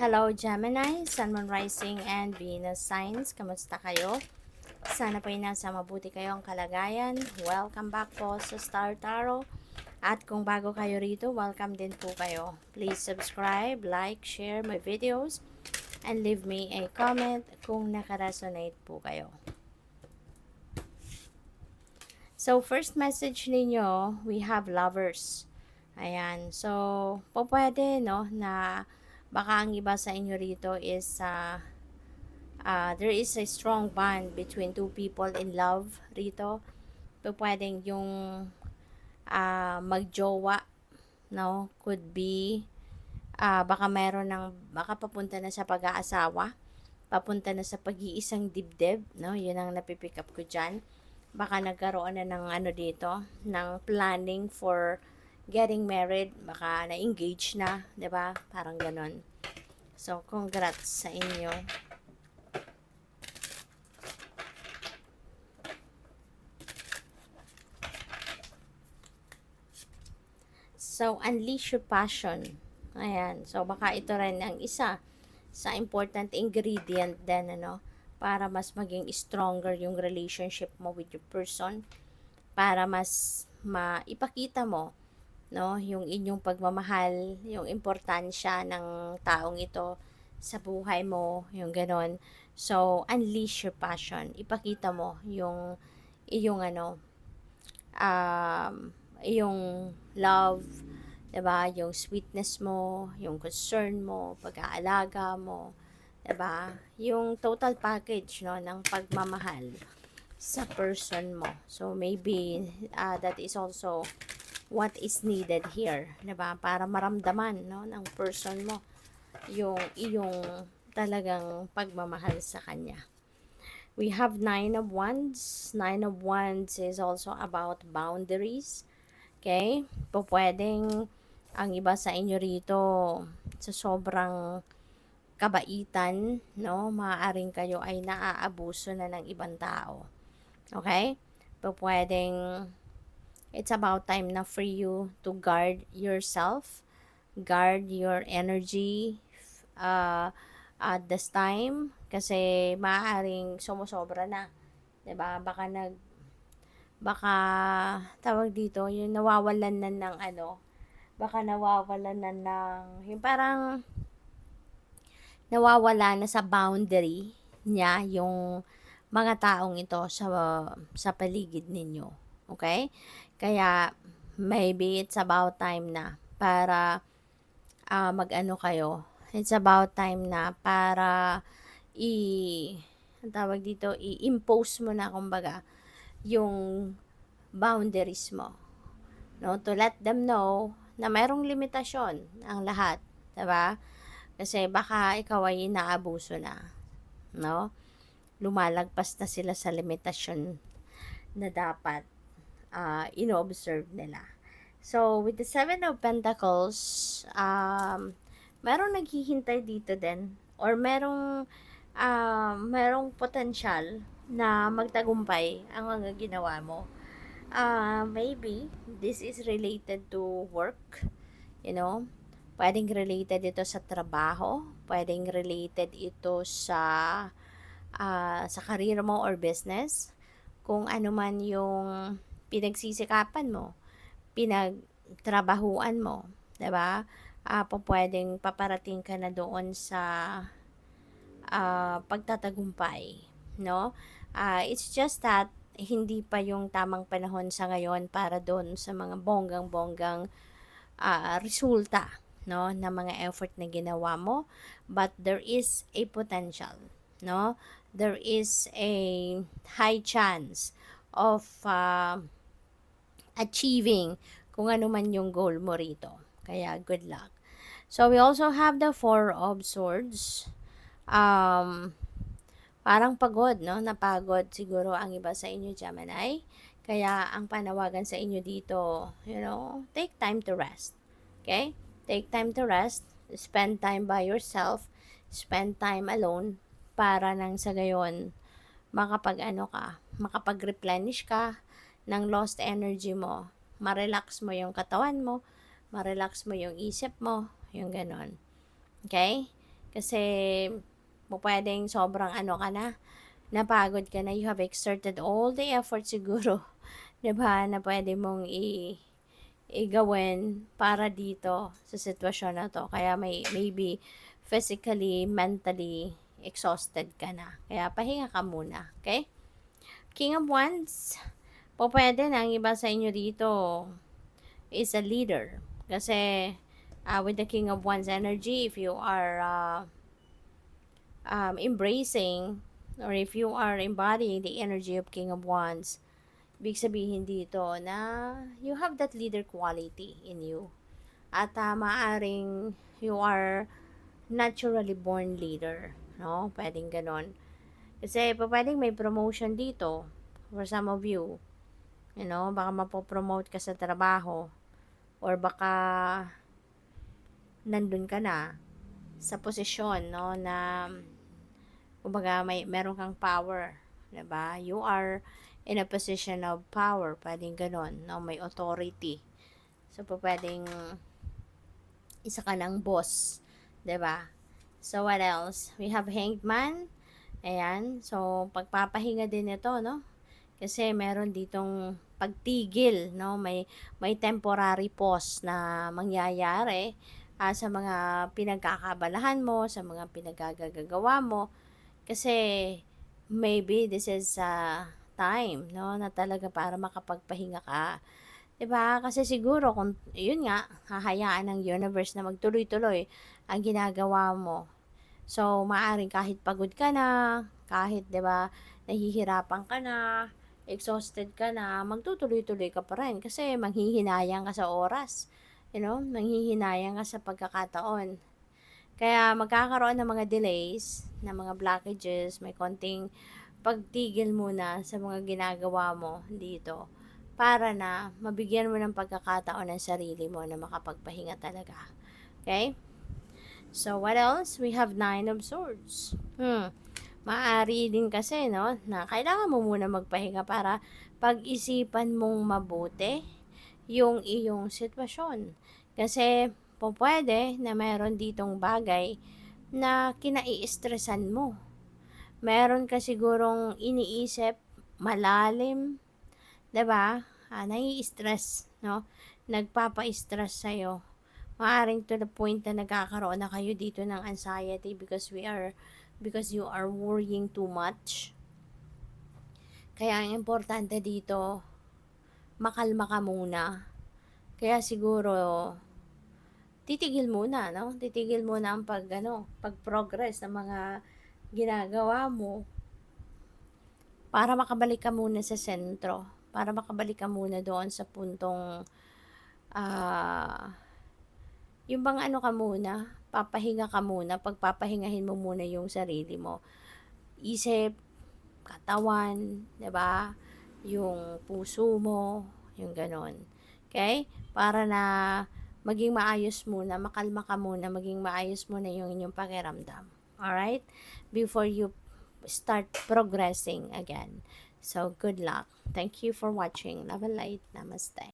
Hello Gemini, Sun, Moon, Rising, and Venus signs. Kamusta kayo? Sana po ay nasa mabuti kayong kalagayan. Welcome back po sa Star Tarot. At kung bago kayo rito, welcome din po kayo. Please subscribe, like, share my videos, and leave me a comment kung nakaresonate po kayo. So, first message ninyo, we have lovers. Ayan. So, po pwede, no, na baka ang iba sa inyo rito is there is a strong bond between two people in love rito. Po pwedeng yung magjowa, no, could be baka meron ng baka papunta na sa pag-aasawa, papunta na sa pag-iisang dibdib, no? Yun ang napipick up ko diyan. Baka nagkaroon na ng ano dito, ng planning for getting married, baka na-engage na, 'di ba? Parang ganon. So, congrats sa inyo. So, unleash your passion. Ayan. So, baka ito rin ang isa sa important ingredient din, ano, para mas maging stronger yung relationship mo with your person. Para mas maipakita mo, no, yung inyong pagmamahal, yung importansya ng taong ito sa buhay mo, yung ganon. So, unleash your passion. Ipakita mo yung iyong ano, yung love, 'di ba? Yung sweetness mo, yung concern mo, pag-aalaga mo, 'di ba? Yung total package, no, ng pagmamahal sa person mo. So maybe that is also what is needed here, 'di ba? Para maramdaman, no, ng person mo yung iyong talagang pagmamahal sa kanya. We have Nine of Wands. Nine of Wands is also about boundaries. Okay? Po pwedeng ang iba sa inyo rito sa sobrang kabaitan, no? Maaaring kayo ay naaabuso na ng ibang tao. Okay? Po pwedeng it's about time na for you to guard yourself, guard your energy at this time kasi maaaring sumusobra na. 'Di ba? Baka tawag dito, yung nawawalan na ng ano, baka nawawalan na ng yung parang nawawala na sa boundary niya yung mga taong ito sa paligid ninyo. Okay? Kaya maybe it's about time na para mag-ano kayo. It's about time na para ang tawag dito, i-impose mo na kumbaga yung boundaries mo. No? To let them know na mayroong limitasyon ang lahat. Diba? Kasi baka ikaw ay inaabuso na. No? Lumalagpas na sila sa limitasyon na dapat ino-observe nila. So, with the Seven of Pentacles, merong naghihintay dito din or merong potensyal na magtagumpay ang mga ginawa mo. Maybe this is related to work, you know, pwedeng related ito sa trabaho, pwedeng related ito sa career mo or business, kung ano man yung pinagsisikapan mo, pinagtrabahuan mo, 'di ba? Pwedeng paparating ka na doon sa pagtatagumpay, no? It's just that hindi pa yung tamang panahon sa ngayon para doon sa mga bonggang-bonggang resulta, no, na mga effort na ginawa mo, but there is a potential, no? There is a high chance of achieving kung ano man yung goal mo rito. Kaya good luck. So we also have the Four of Swords. Parang pagod, no? Napagod siguro ang iba sa inyo, Gemini. Kaya ang panawagan sa inyo dito, you know, take time to rest. Okay? Take time to rest. Spend time by yourself. Spend time alone para nang sa gayon makapag-replenish ka ng lost energy mo. Ma-relax mo yung katawan mo, ma-relax mo yung isip mo, yung ganon. Okay? Kasi, pwedeng sobrang ano ka na, napagod ka na, you have exerted all the effort siguro, 'di ba, na pwede mong igawin para dito sa sitwasyon na 'to. Kaya maybe physically, mentally exhausted ka na. Kaya pahinga ka muna, okay? King of Wands, pupuwede na ang iba sa inyo dito is a leader. Kasi, with the King of Wands energy, if you are embracing or if you are embodying the energy of King of Wands, ibig sabihin dito na you have that leader quality in you. At maaring you are naturally born leader. No? Pwedeng ganon. Kasi pwedeng may promotion dito for some of you. You know, baka mapopromote ka sa trabaho or baka nandun ka na sa posisyon, no, na kumbaga meron kang power, 'di ba? You are in a position of power, pwedeng ganon, no, may authority. So pwedeng isa ka ng boss, 'di ba? So what else? We have Hanged Man. Ayan, so pagpapahinga din ito, no? Kasi meron ditong pagtigil, no? May temporary pause na mangyayari sa mga pinagkakabalahan mo, sa mga pinagagagawa mo. Kasi maybe this is time, no? Na talaga para makapagpahinga ka. 'Di ba? Kasi siguro kung yun nga, hahayaan ng universe na magtuloy-tuloy ang ginagawa mo. So, maaring kahit pagod ka na, kahit 'di ba, nahihirapan ka na, exhausted ka na, magtutuloy-tuloy ka pa rin kasi manghihinayang ka sa oras. You know, manghihinayang ka sa pagkakataon. Kaya magkakaroon ng mga delays, ng mga blockages, may konting pagtigil muna sa mga ginagawa mo dito para na mabigyan mo ng pagkakataon ng sarili mo na makapagpahinga talaga. Okay? So, what else? We have 9 of Swords. Maaari din kasi, no, na kailangan mo muna magpahinga para pag-isipan mong mabuti yung iyong sitwasyon. Kasi, pwede na meron ditong bagay na kinai-stressan mo. Meron ka sigurong iniisip malalim, 'di ba? Nai-stress, no? Nagpapa-stress sa'yo. Maaring to the point na nagkakaroon na kayo dito ng anxiety because you are worrying too much. Kaya ang importante dito, makalma ka muna. Kaya siguro titigil muna, no? Titigil muna ang pag-progress ng mga ginagawa mo para makabalik ka muna sa sentro. Para makabalik ka muna doon sa puntong yung bang ano ka muna, papahinga ka muna, pagpapahingahin mo muna yung sarili mo. Isip, katawan, 'di ba? Yung puso mo, yung ganon. Okay? Para na maging maayos muna, makalma ka muna, maging maayos muna yung inyong pakiramdam. Alright? Before you start progressing again. So, good luck. Thank you for watching. Love and light. Namaste.